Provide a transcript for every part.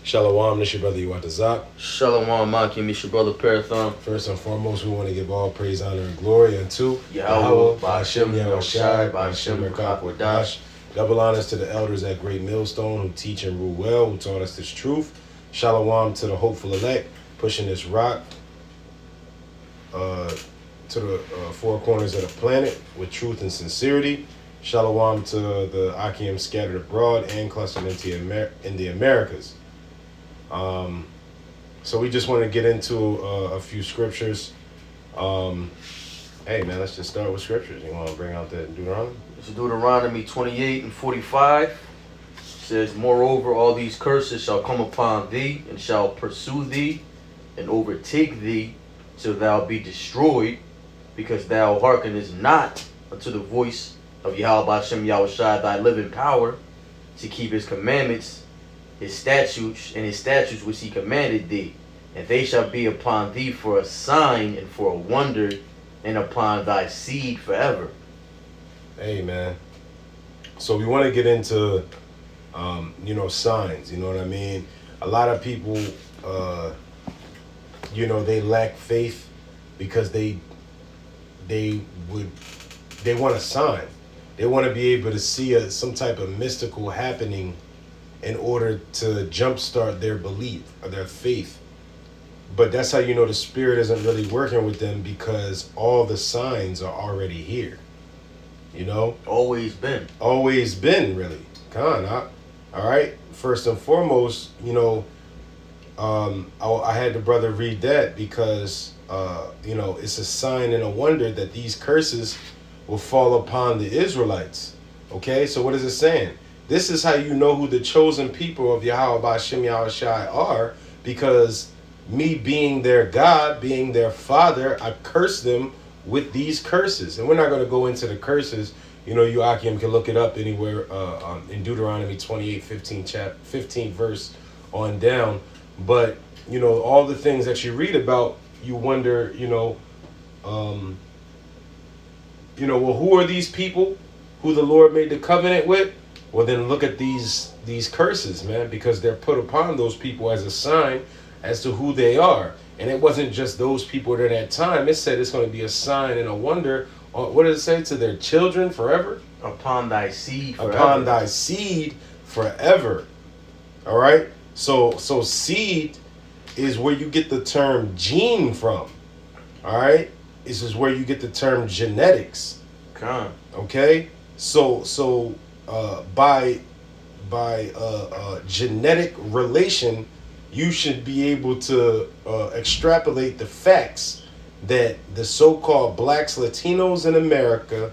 Shalom, this your brother Yuatazak. Shalom, Makim, it's your brother Parathon. First and foremost, we want to give all praise, honor, and glory unto Yahweh, Ba'ashem Yahushai, Ba'ashem Merkah Kodash. Double honors to the elders at Great Millstone who teach and rule well, who taught us this truth. Shalom to the hopeful elect, pushing this rock to the four corners of the planet with truth and sincerity. Shalom to the Akim scattered abroad and clustered in the Americas. So we just want to get into a few scriptures. Hey man, let's just start with scriptures. You want to bring out that Deuteronomy? It's Deuteronomy 28 and 45. It says, moreover, all these curses shall come upon thee, and shall pursue thee, and overtake thee, till thou be destroyed, because thou hearkenest not unto the voice of Yahweh Ba'ashem Yahushai, thy living power, to keep his commandments, his statutes which he commanded thee. And they shall be upon thee for a sign and for a wonder, and upon thy seed forever. Hey man. So we want to get into signs, you know what I mean? A lot of people they lack faith because they want a sign. They want to be able to see some type of mystical happening in order to jumpstart their belief or their faith. But that's how you know the spirit isn't really working with them, because all the signs are already here. You know? Always been, really. All right. First and foremost, I had the brother read that because, it's a sign and a wonder that these curses will fall upon the Israelites. Okay, so what is it saying? This is how you know who the chosen people of Yahweh Ba'ashem Yahushai are, because me being their God, being their father, I curse them with these curses. And we're not going to go into the curses. You Akim can look it up anywhere in Deuteronomy 28, 15 verse on down. But, all the things that you read about, you wonder, well, who are these people who the Lord made the covenant with? Well, then look at these curses, man, because they're put upon those people as a sign as to who they are. And it wasn't just those people at that time. It said it's going to be a sign and a wonder. What does it say? To their children forever? Upon thy seed forever. Upon thy seed forever. All right? So seed is where you get the term gene from. All right? This is where you get the term genetics. Okay? So by genetic relation, you should be able to extrapolate the facts that the so-called blacks, Latinos in America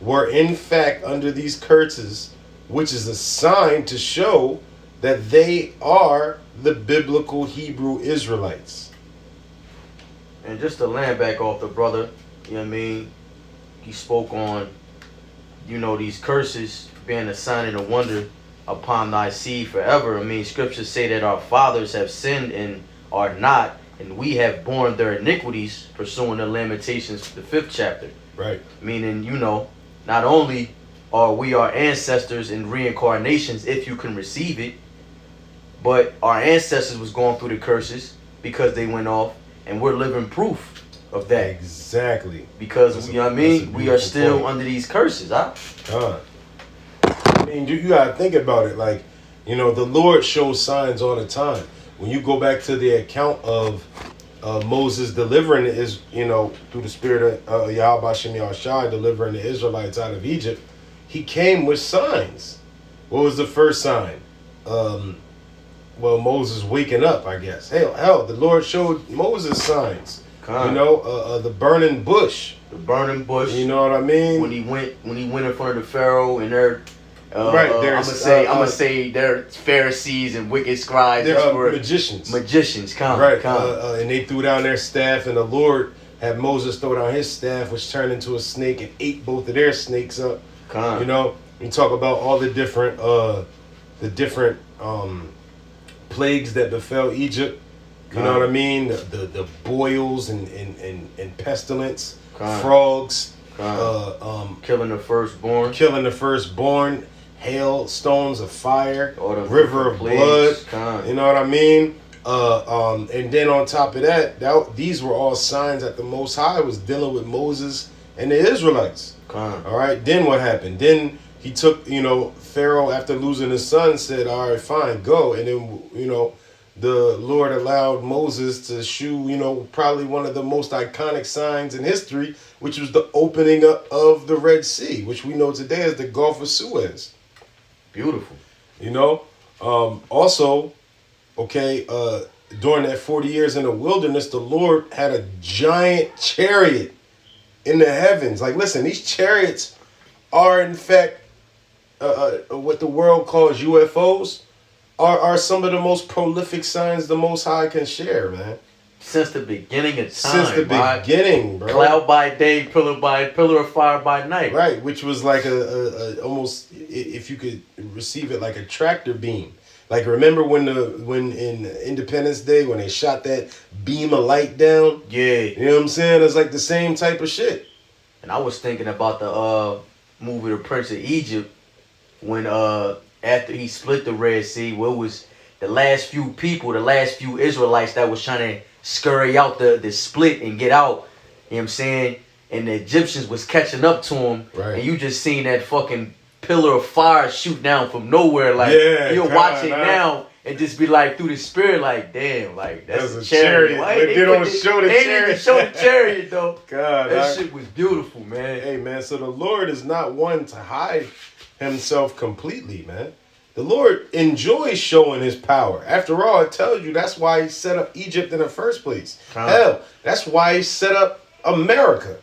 were in fact under these curses, which is a sign to show that they are the biblical Hebrew Israelites. And just to land back off the brother, you know what I mean? He spoke on, these curses being a sign and a wonder upon thy seed forever. I mean, scriptures say that our fathers have sinned and are not, and we have borne their iniquities, pursuing the Lamentations, the 5th chapter. Right. Meaning, not only are we our ancestors in reincarnations, if you can receive it, but our ancestors was going through the curses because they went off, and we're living proof of that. Exactly. Because, we are still under these curses, huh? I mean, you gotta think about it. Like, the Lord shows signs all the time. When you go back to the account of Moses delivering through the spirit of Yahweh Ba'ashem Yahushai, delivering the Israelites out of Egypt, he came with signs. What was the first sign? Moses waking up, I guess. Hell, the Lord showed Moses signs. The burning bush. The burning bush. You know what I mean? When he went in front of the Pharaoh, and they're right. I'm gonna say they're Pharisees and wicked scribes. They're magicians. Right. And they threw down their staff, and the Lord had Moses throw down his staff, which turned into a snake and ate both of their snakes up. You talk about all the different plagues that befell Egypt. You know what I mean? The boils and pestilence, frogs, killing the firstborn, hailstones of fire, All the river of plagues, blood. You know what I mean? And then on top of that, these were all signs that the Most High was dealing with Moses and the Israelites. All right. Then what happened? Then he took, Pharaoh, after losing his son, said, "All right, fine, go." And then, the Lord allowed Moses to shew, probably one of the most iconic signs in history, which was the opening up of the Red Sea, which we know today as the Gulf of Suez. Beautiful. Also, okay, during that 40 years in the wilderness, the Lord had a giant chariot in the heavens. Like, listen, these chariots are, in fact, what the world calls UFOs, are some of the most prolific signs the Most High can share, man. Since the beginning of time. Since the beginning, bro. Cloud by day, pillar of fire by night. Right, which was like a almost, if you could receive it, like a tractor beam. Like, remember when in Independence Day when they shot that beam of light down? Yeah. You know what I'm saying? It's like the same type of shit. And I was thinking about the movie The Prince of Egypt when after he split the Red Sea, what was the last few Israelites that was trying to scurry out the split and get out. You know what I'm saying? And the Egyptians was catching up to him. Right. And you just seen that fucking pillar of fire shoot down from nowhere. Like, you're watching now and just be like, through the spirit, like, damn, like, that's a chariot. They don't show the chariot. They didn't show the chariot, though. God, that shit was beautiful, man. Hey, man, so the Lord is not one to hide himself completely, man. The Lord enjoys showing his power. After all, it tells you that's why he set up Egypt in the first place. Hell, that's why he set up America.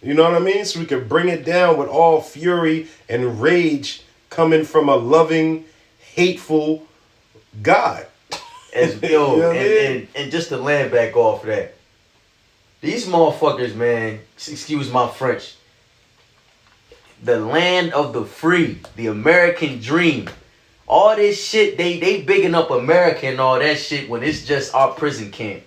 You know what I mean? So we could bring it down with all fury and rage coming from a loving, hateful God. And just to land back off of that, these motherfuckers, man, excuse my French, the land of the free, the American dream, all this shit, they bigging up America and all that shit when it's just our prison camp.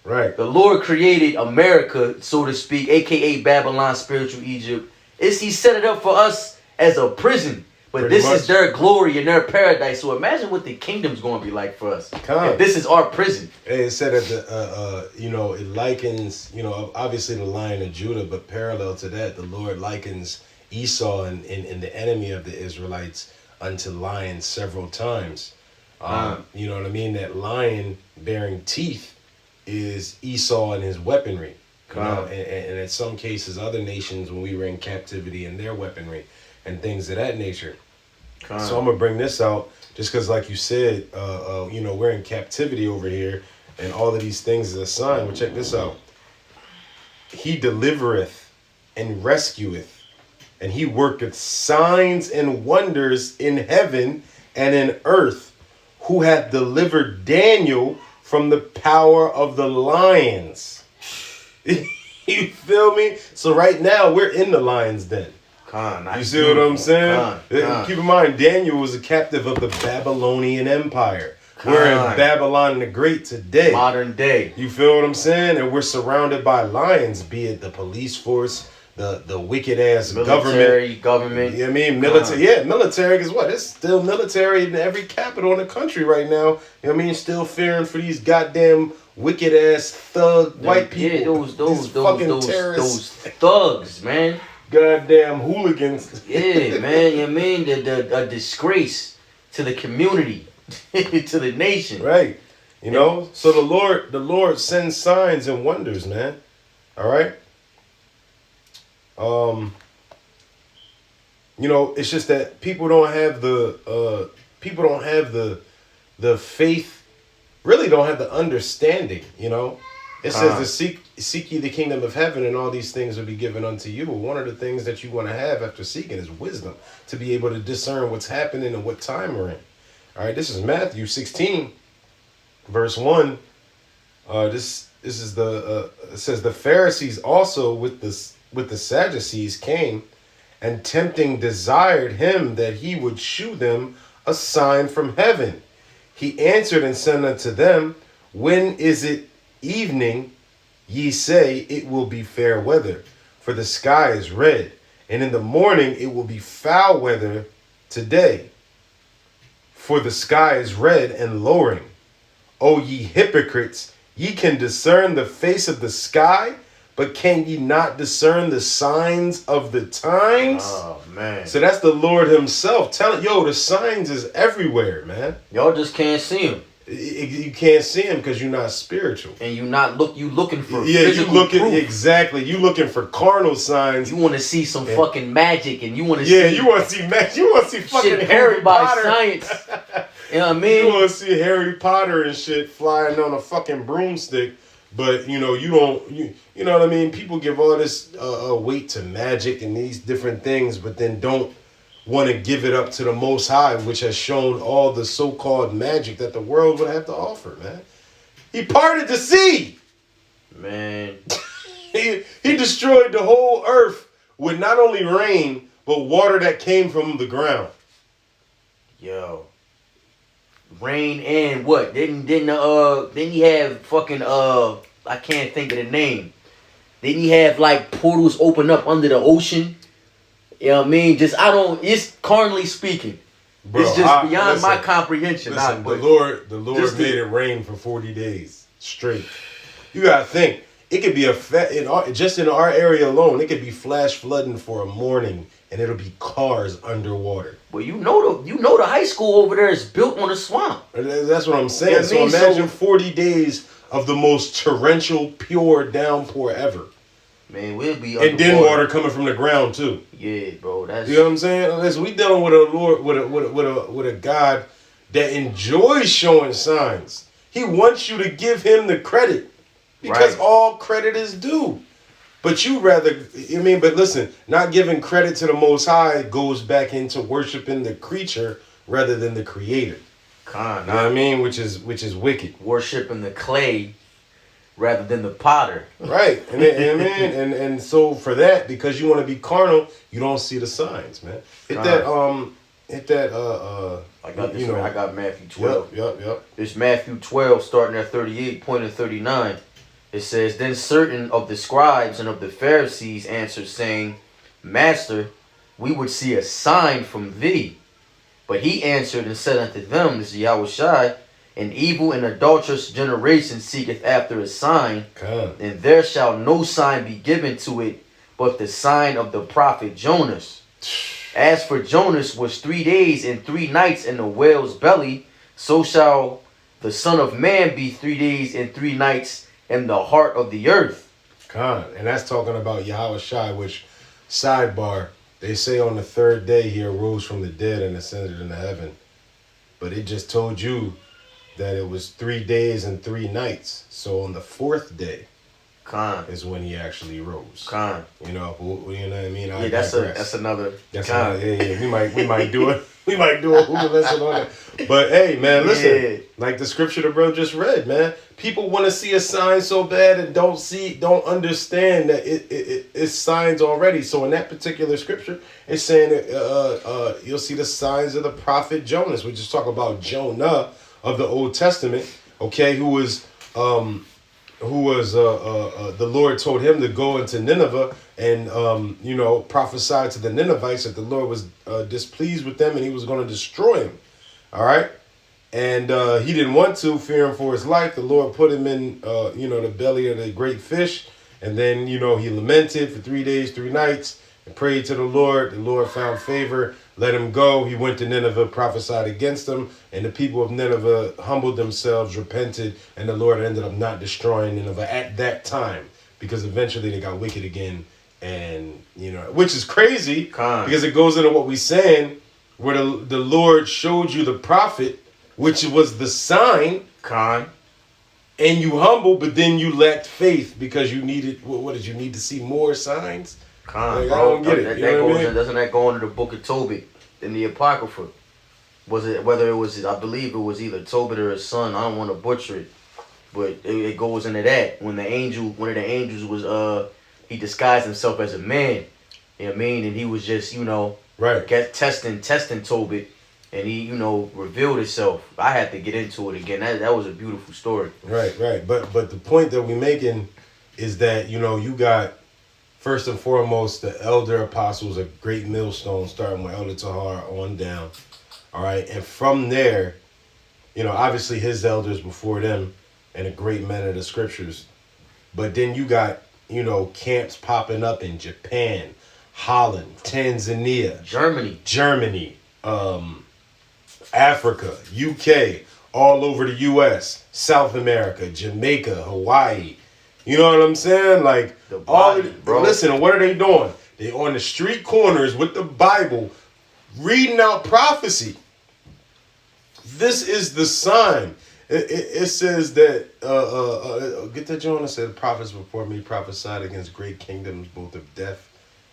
Right. The Lord created America, so to speak, aka Babylon, spiritual Egypt. He set it up for us as a prison. But this is their glory and their paradise. So imagine what the kingdom's going to be like for us. If this is our prison. Hey, it said that it likens, obviously the Lion of Judah, but parallel to that, the Lord likens Esau and the enemy of the Israelites unto lions several times. You know what I mean? That lion bearing teeth is Esau and his weaponry. And in some cases, other nations, when we were in captivity, and their weaponry and things of that nature. So I'm going to bring this out just because, like you said, we're in captivity over here, and all of these things is a sign. Well, check this out. He delivereth and rescueth, and he worketh signs and wonders in heaven and in earth, who hath delivered Daniel from the power of the lions. You feel me? So right now, we're in the lion's den. You see what I'm saying? Keep in mind, Daniel was a captive of the Babylonian Empire. We're in Babylon the Great today. Modern day. You feel what I'm saying? And we're surrounded by lions, be it the police force, the wicked ass government. You know what I mean? Military. Yeah, military is what? It's still military in every capital in the country right now. You know what I mean? Still fearing for these goddamn wicked ass thug white people. Yeah, those thugs, man. Goddamn hooligans. Yeah, man. You know what I mean? A disgrace to the community, to the nation. Right. So the Lord sends signs and wonders, man. All right. It's just that people don't have the faith, really don't have the understanding, It says to seek ye the kingdom of heaven, and all these things will be given unto you. Well, one of the things that you want to have after seeking is wisdom, to be able to discern what's happening and what time we're in. All right, this is Matthew 16, verse 1. This is it says the Pharisees also with the Sadducees came, and tempting desired him that he would shew them a sign from heaven. He answered and said unto them, when is it evening, ye say it will be fair weather, for the sky is red, and in the morning it will be foul weather today. For the sky is red and lowering. O ye hypocrites, ye can discern the face of the sky, but can ye not discern the signs of the times? Oh, man. So that's the Lord himself telling, yo, the signs is everywhere, man. Y'all just can't see them. You can't see them because you're not spiritual. And you looking for you physical looking proof. Exactly. You looking for carnal signs. You want to see some fucking magic, and you want to you want to see magic. You want to see fucking shit Harry proven by Potter. science. You know what I mean? You want to see Harry Potter and shit flying on a fucking broomstick, but you know you don't. You know what I mean? People give all this weight to magic and these different things, but then don't want to give it up to the Most High, which has shown all the so-called magic that the world would have to offer, man. He parted the sea. Man. he destroyed the whole earth with not only rain, but water that came from the ground. Yo. Rain and what? Didn't he have fucking I can't think of the name. Didn't he have like portals open up under the ocean? You know what I mean? It's carnally speaking. Bro, it's just beyond my comprehension. Listen, the Lord made it rain for 40 days straight. You gotta think, it could be just in our area alone, it could be flash flooding for a morning, and it'll be cars underwater. Well, you know the high school over there is built on a swamp. That's what I'm saying. You know what I mean? So imagine 40 days of the most torrential, pure downpour ever. Man, we'll be underwater. And then water coming from the ground too. Yeah, bro. That's, you know what I'm saying? Listen, we dealing with a Lord, with a God that enjoys showing signs. He wants you to give him the credit because all credit is due. But you rather, but listen, not giving credit to the Most High goes back into worshiping the creature rather than the Creator. You know what I mean? Which is wicked. Worshiping the clay rather than the potter. Right. And so for that, because you want to be carnal, you don't see the signs, man. I got this. I got Matthew 12. Yep. It's Matthew 12, starting at 38, point at 39. It says, Then certain of the scribes and of the Pharisees answered, saying, Master, we would see a sign from thee. But he answered and said unto them, this is Yahushua, an evil and adulterous generation seeketh after a sign, and there shall no sign be given to it, but the sign of the prophet Jonas. As for Jonas was 3 days and 3 nights in the whale's belly, so shall the Son of Man be 3 days and 3 nights in the heart of the earth. And that's talking about Yahushua, which, sidebar, they say on the 3rd day he arose from the dead and ascended into heaven. But it just told you that it was 3 days and 3 nights. So on the 4th day is when he actually rose. You know what I mean? Yeah, that's another. We might do it. We might do a Google lesson on it. But hey, man, listen. Like the scripture the bro just read, man. People want to see a sign so bad and don't understand that it's signs already. So in that particular scripture, it's saying that you'll see the signs of the prophet Jonas. We just talk about Jonah of the Old Testament, okay, who was the Lord told him to go into Nineveh and prophesy to the Ninevites that the Lord was displeased with them and he was going to destroy them. All right. And he didn't want to, fearing for his life. The Lord put him in the belly of the great fish, and then he lamented for 3 days 3 nights and prayed to the Lord. The Lord found favor, let him go. He went to Nineveh, prophesied against them, and the people of Nineveh humbled themselves, repented, and the Lord ended up not destroying Nineveh at that time, because eventually they got wicked again. And which is crazy because it goes into what we're saying, where the Lord showed you the prophet, which was the sign, and you humble, but then you lacked faith because you needed, what did you need to see more signs? I don't get it. Doesn't that go into the book of Tobit in the Apocrypha? I believe it was either Tobit or his son. I don't want to butcher it, but it goes into that. When one of the angels was, he disguised himself as a man. You know what I mean? And he was just, testing Tobit. And he, revealed himself. I had to get into it again. That was a beautiful story. Right. But the point that we're making is that, you got first and foremost, the elder apostles, a great millstone, starting with Elder Tahar on down. All right. And from there, obviously his elders before them and a great men of the scriptures. But then you got, camps popping up in Japan, Holland, Tanzania, Germany, Africa, UK, all over the US, South America, Jamaica, Hawaii. You know what I'm saying? Like, listen, what are they doing? They on the street corners with the Bible, reading out prophecy. This is the sign. It says that, get that Jonah said, the prophets before me prophesied against great kingdoms, both of death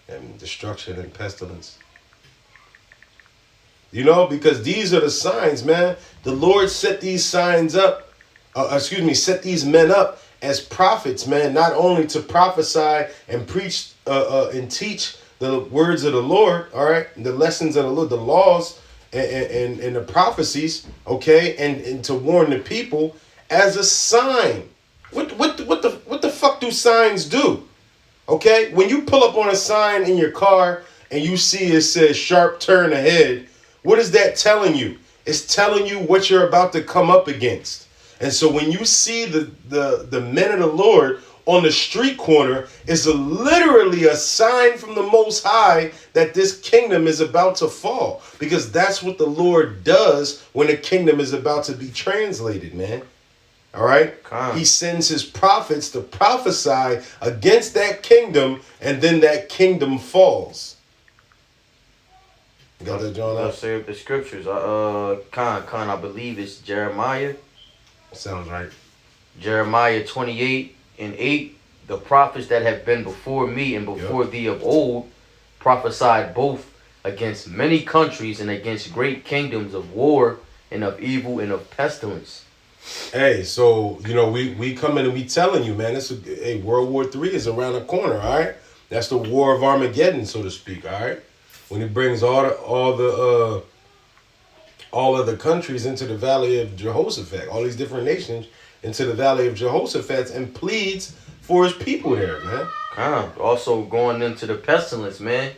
and destruction and pestilence. Because these are the signs, man. The Lord set these signs up, set these men up as prophets, man, not only to prophesy and preach and teach the words of the Lord, all right, the lessons of the Lord, the laws and the prophecies, okay, and to warn the people as a sign. What the fuck do signs do? Okay, when you pull up on a sign in your car and you see it says sharp turn ahead, what is that telling you? It's telling you what you're about to come up against. And so when you see the men of the Lord on the street corner, it's literally a sign from the Most High that this kingdom is about to fall. Because that's what the Lord does when a kingdom is about to be translated, man. All right? He sends his prophets to prophesy against that kingdom, and then that kingdom falls. You got that, John? I'll say the scriptures. I believe it's Jeremiah. Sounds right. Jeremiah 28:8. The prophets that have been before me and before thee of old prophesied both against many countries and against great kingdoms of war and of evil and of pestilence. Hey, so we coming and we telling you, man. World War III is around the corner. All right, that's the war of Armageddon, so to speak. All right, when it brings all of the countries into the valley of Jehoshaphat, all these different nations into the valley of Jehoshaphat, and pleads for his people there, man. Also going into the pestilence, man.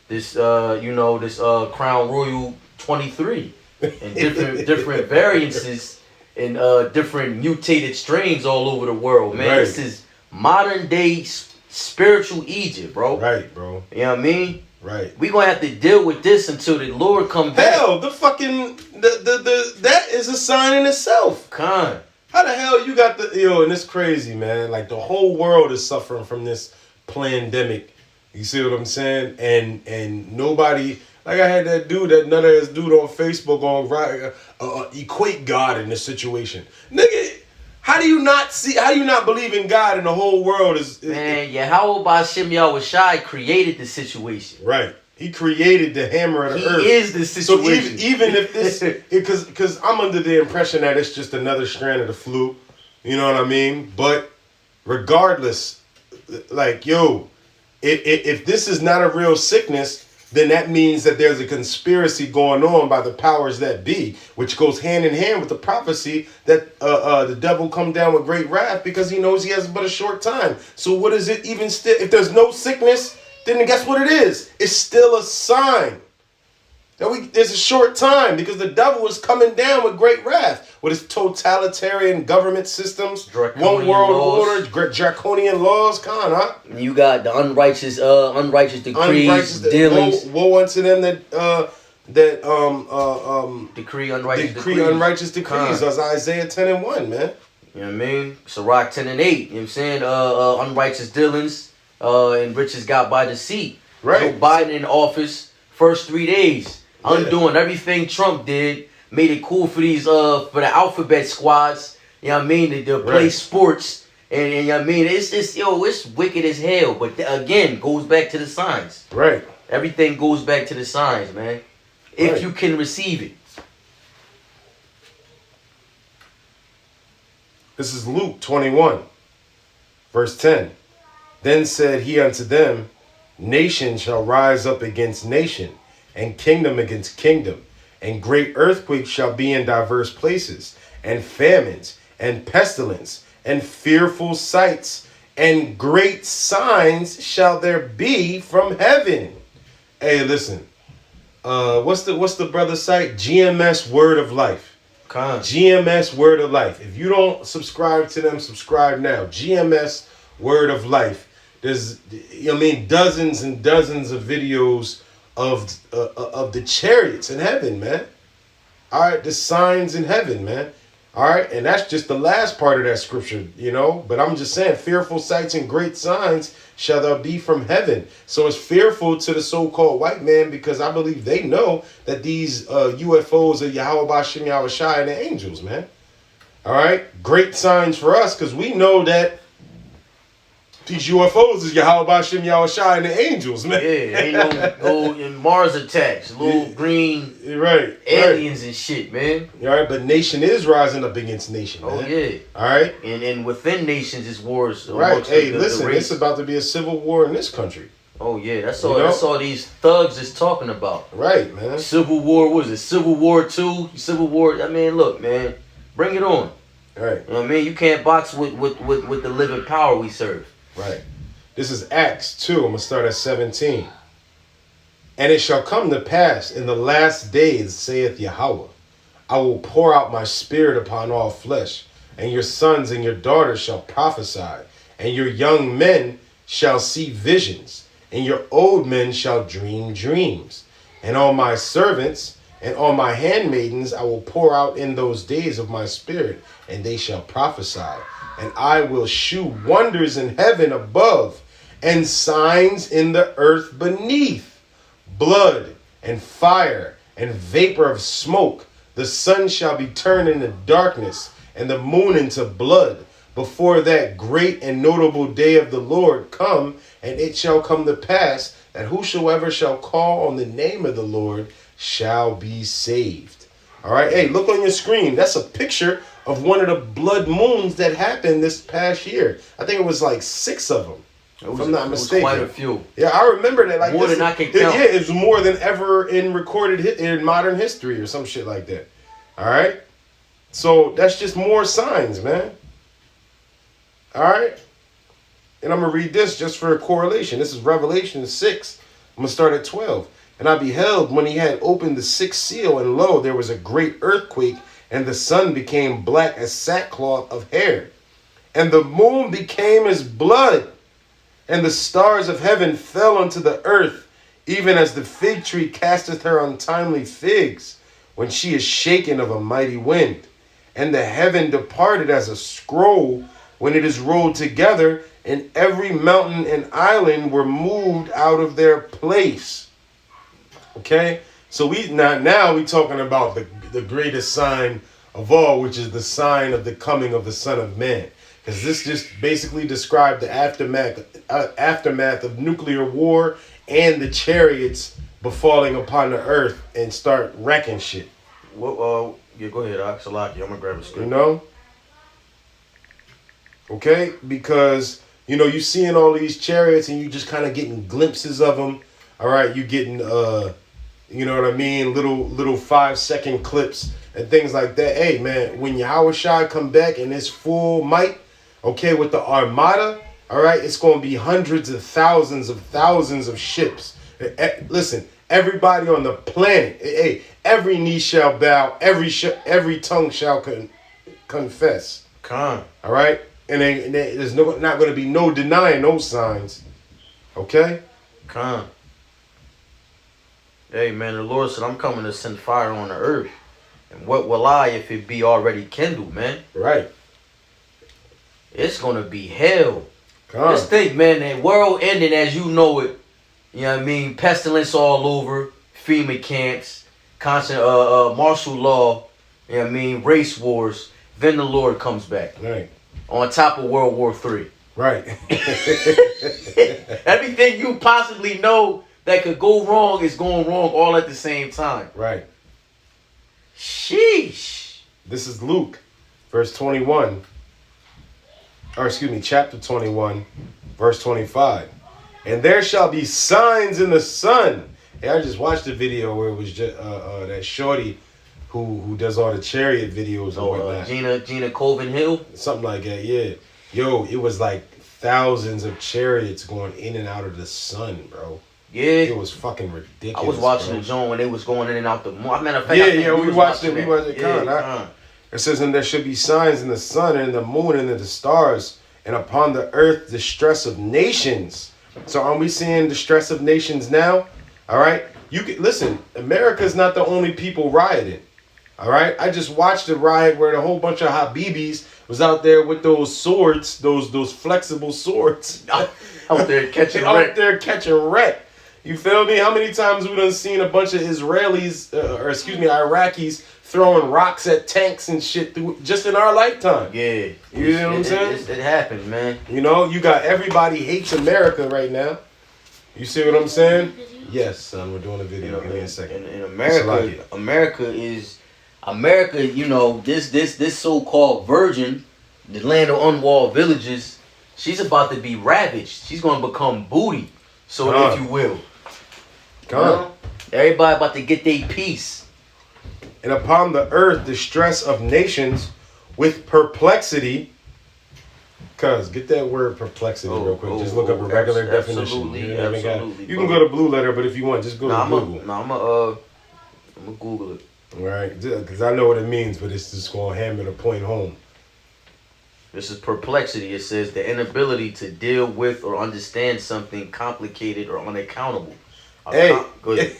This Crown Royal 23 and different variances and different mutated strains all over the world, man. Right. This is modern day spiritual Egypt, bro. Right, bro. You know what I mean? Right. We gonna have to deal with this until the Lord come back. Hell, that is a sign in itself. How the hell you got and it's crazy, man. Like the whole world is suffering from this pandemic. You see what I'm saying? And nobody, like I had that nut-ass dude on Facebook equate God in this situation. Nigga, how do you not believe in God and the whole world is... Man, Yahweh Ba'Shem Yahushai created the situation. Right. He created the hammer of the earth. He is the situation. So even if this... Because I'm under the impression that it's just another strand of the flu. You know what I mean? But regardless, like, if this is not a real sickness, then that means that there's a conspiracy going on by the powers that be, which goes hand in hand with the prophecy that the devil come down with great wrath because he knows he has but a short time. So what is it even still? If there's no sickness, then guess what it is? It's still a sign that there's a short time because the devil is coming down with great wrath with his totalitarian government systems, one world order, draconian laws, You got the unrighteous decrees, dealings. Woe unto them that decree unrighteous decrees. That's Isaiah 10:1, man. You know what I mean? Sirach 10:8. You know what I'm saying? Unrighteous dealings, and riches got by deceit. Right. Joe Biden in office, first 3 days. Undoing everything Trump did, made it cool for these for the alphabet squads, you know what I mean, to play sports, and you know what I mean, it's wicked as hell, but again, goes back to the signs. Right. Everything goes back to the signs, man. If you can receive it. This is Luke 21, verse 10. Then said he unto them, nation shall rise up against nation, and kingdom against kingdom, and great earthquakes shall be in diverse places, and famines, and pestilence, and fearful sights and great signs shall there be from heaven. Hey, listen. What's the brother site? GMS Word of Life. GMS Word of Life. If you don't subscribe to them, subscribe now. GMS Word of Life. There's, dozens and dozens of videos of the chariots in heaven, man. All right, the signs in heaven, man. All right, and that's just the last part of that scripture, But I'm just saying, fearful sights and great signs shall there be from heaven. So it's fearful to the so-called white man because I believe they know that these UFOs are Yahweh Bashem Yahweh Shai and the angels, man. All right, great signs for us because we know that these UFOs is Yahweh Bashem Yahweh Shai and the angels, man. Yeah, ain't no Mars attacks, little green aliens and shit, man. All right, but nation is rising up against nation, man. Oh, yeah. All right? And within nations, it's wars. Right. Hey, listen, it's about to be a civil war in this country. Oh, yeah. That's all these thugs is talking about. Right, man. Civil War, what is it? Civil War 2? Civil War, I mean, look, man. Bring it on. Right. You know what I mean? You can't box with the living power we serve. Right. This is Acts 2. I'm going to start at 17. And it shall come to pass in the last days, saith Yahweh, I will pour out my spirit upon all flesh, and your sons and your daughters shall prophesy, and your young men shall see visions, and your old men shall dream dreams. And on my servants and on my handmaidens I will pour out in those days of my spirit, and they shall prophesy. And I will shew wonders in heaven above, and signs in the earth beneath, blood and fire and vapor of smoke. The sun shall be turned into darkness, and the moon into blood, before that great and notable day of the Lord come. And it shall come to pass that whosoever shall call on the name of the Lord shall be saved. All right, hey, look on your screen. That's a picture of one of the blood moons that happened this past year. I think it was like 6 of them, if I'm not mistaken. Quite a few. Yeah, I remember that. Like more than I can count. Yeah, it was more than ever in in modern history or some shit like that. All right? So that's just more signs, man. All right? And I'm going to read this just for a correlation. This is Revelation 6. I'm going to start at 12. And I beheld when he had opened the 6th seal, and lo, there was a great earthquake, and the sun became black as sackcloth of hair, and the moon became as blood, and the stars of heaven fell unto the earth, even as the fig tree casteth her untimely figs, when she is shaken of a mighty wind. And the heaven departed as a scroll when it is rolled together, and every mountain and island were moved out of their place. Okay? So now we talking about the greatest sign of all, which is the sign of the coming of the Son of Man. Because this just basically described the aftermath of nuclear war and the chariots befalling upon the earth and start wrecking shit. Well, yeah, go ahead, Salaki. I'm gonna grab a script. Okay, because you seeing all these chariots and you just kind of getting glimpses of them. All right, you getting you know what I mean, little 5-second clips and things like that. Hey man, when Yahweh Shai come back in his full might, okay, with the armada, all right, it's going to be hundreds of thousands of ships. Listen, everybody on the planet, hey, every knee shall bow, every tongue shall confess. All right, and there's not going to be no denying those signs. Okay. Hey man, the Lord said, I'm coming to send fire on the earth. And what will I if it be already kindled, man? Right. It's going to be hell. Just think, man, that world ending as you know it. You know what I mean? Pestilence all over. FEMA camps. Constant martial law. You know what I mean? Race wars. Then the Lord comes back. Right. On top of World War III. Right. Everything you possibly know that could go wrong is going wrong all at the same time. Right. Sheesh. This is Luke, verse 21. Or excuse me, chapter 21, verse 25. And there shall be signs in the sun. Hey, I just watched a video where it was just that shorty who does all the chariot videos and whatnot. Gina Colvin Hill? Something like that, yeah. Yo, it was like thousands of chariots going in and out of the sun, bro. Yeah. It was fucking ridiculous. I was watching bro. the joint when they was going in and out the moon. Matter of fact, We watched it. We watched it. Yeah, It says, and there should be signs in the sun and in the moon and in the stars, and upon the earth distress of nations. So are we seeing distress of nations now? All right. You can listen. America's not the only people rioting. All right. I just watched a riot where a whole bunch of Habibis was out there with those swords, those flexible swords, out there catching wreck. You feel me? How many times we done seen a bunch of Israelis, Iraqis throwing rocks at tanks and shit just in our lifetime? Yeah. You know what I'm saying? It happens, man. You know, you got everybody hates America right now. You see what I'm saying? Yes, son, we're doing a video. Give me a second. In America, you know, this so-called virgin, the land of unwalled villages, she's about to be ravaged. She's going to become booty, so if you will. Come on. Everybody about to get their piece. And upon the earth, distress of nations with perplexity. Cuz, get that word perplexity real quick. Just look up a regular definition. Absolutely. You can go to Blue Letter, but if you want, just go to Google. I'm gonna Google it. Right, because I know what it means, but it's just going to hammer the point home. This is perplexity. It says the inability to deal with or understand something complicated or unaccountable. Hey, go ahead.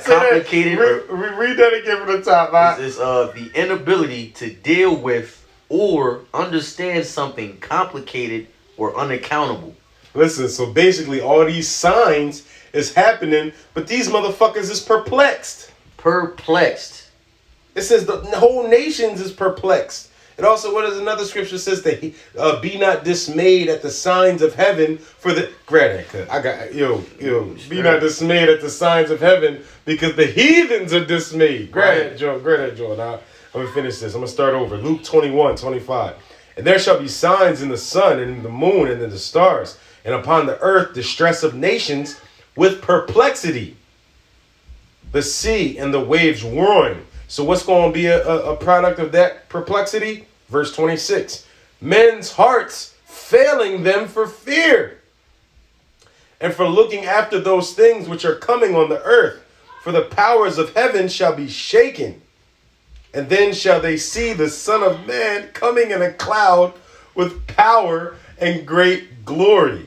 Complicated. Read that again from the top, man. This is the inability to deal with or understand something complicated or unaccountable. Listen, so basically all these signs is happening, but these motherfuckers is perplexed. Perplexed. It says the whole nations is perplexed. And also, what is another scripture says that be not dismayed at the signs of heaven for the be not dismayed at the signs of heaven because the heathens are dismayed. Grab that, Jordan. I'm gonna finish this. I'm gonna start over. Luke 21:25. And there shall be signs in the sun and in the moon and in the stars, and upon the earth distress of nations with perplexity. The sea and the waves roaring. So what's going to be a product of that perplexity? Verse 26. Men's hearts failing them for fear and for looking after those things which are coming on the earth. For the powers of heaven shall be shaken. And then shall they see the Son of Man coming in a cloud with power and great glory.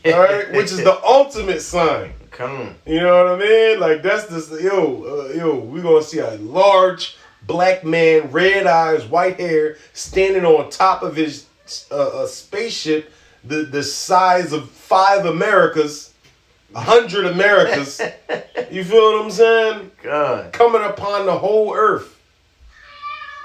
All right, which is the ultimate sign. Come on. You know what I mean? Like that's just we're gonna see a large black man, red eyes, white hair, standing on top of his spaceship, the size of 5 Americas, 100 Americas. You feel what I'm saying? God. Coming upon the whole earth.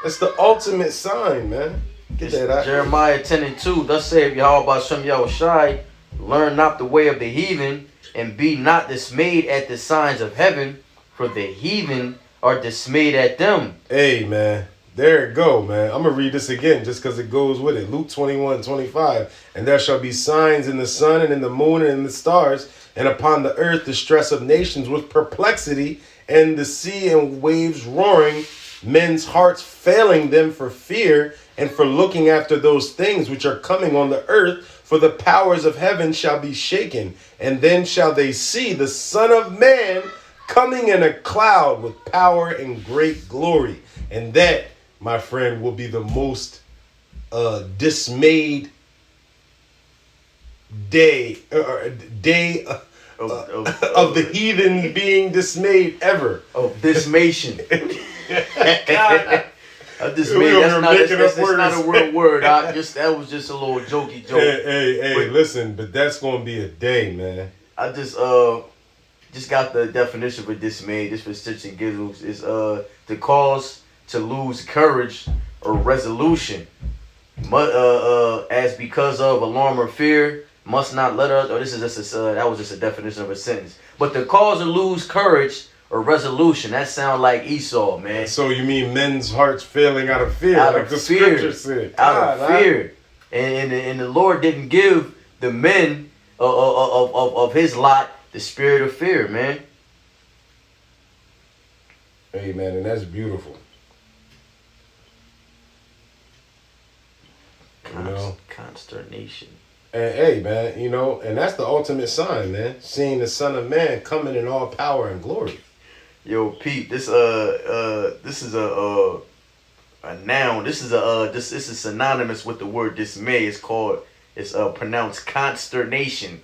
That's the ultimate sign, man. Get that out. Jeremiah 10:2. Thus saith Yahweh Shem Yahushai, learn not the way of the heathen, and be not dismayed at the signs of heaven, for the heathen are dismayed at them. Hey, man. There it go, man. I'm going to read this again just because it goes with it. Luke 21:25. And there shall be signs in the sun and in the moon and in the stars, and upon the earth distress of nations with perplexity, and the sea and waves roaring, men's hearts failing them for fear and for looking after those things which are coming on the earth. For the powers of heaven shall be shaken, and then shall they see the Son of Man coming in a cloud with power and great glory. And that, my friend, will be the most dismayed day of the heathen being dismayed ever. Of dismation. God. Dismayed. That's not a real word. That was just a little jokey joke. Hey, listen, but that's gonna be a day, man. I just got the definition for dismay. This for shits and giggles is to cause to lose courage or resolution. As because of alarm or fear, must not let us. Or this is just that was just a definition of a sentence. But to cause or lose courage or resolution, that sound like Esau, man. So you mean men's hearts failing out of fear, out like of the fear, scripture said. Out of fear. And the Lord didn't give the men of his lot the spirit of fear, man. Hey, man, and that's beautiful. Consternation. And hey, man, you know, and that's the ultimate sign, man. Seeing the Son of Man coming in all power and glory. Yo, Pete, this is a noun. This is synonymous with the word dismay. It's pronounced consternation.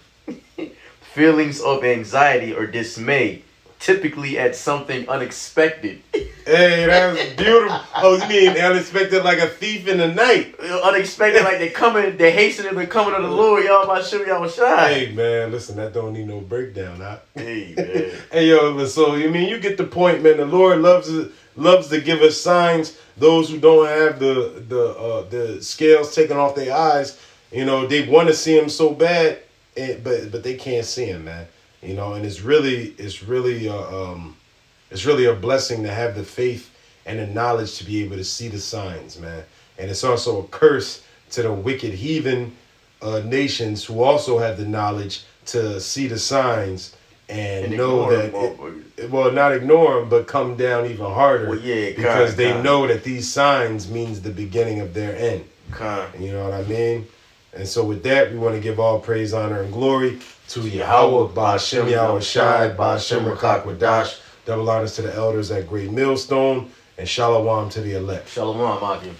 Feelings of anxiety or dismay, typically at something unexpected. Hey, that's beautiful. Oh, you mean unexpected like a thief in the night? Unexpected, like they're hastening the coming of the Lord. Y'all about to show y'all shine. Hey, man, listen, that don't need no breakdown, huh? Hey, man. Hey, yo, so you mean you get the point, man. The Lord loves to give us signs. Those who don't have the scales taken off their eyes, you know, they want to see him so bad, but they can't see him, man. You know, and it's really a blessing to have the faith and the knowledge to be able to see the signs, man. And it's also a curse to the wicked heathen nations who also have the knowledge to see the signs and know that, well, not ignore them, but come down even harder. Well, yeah, because they know that these signs means the beginning of their end. You know what I mean? And so with that, we want to give all praise, honor, and glory to Yahweh, Ba'ashem Yahweh Shai, Ba'ashem Rakak Wadash. Double honors to the elders at Great Millstone, and Shalom to the elect. Shalom, Akim.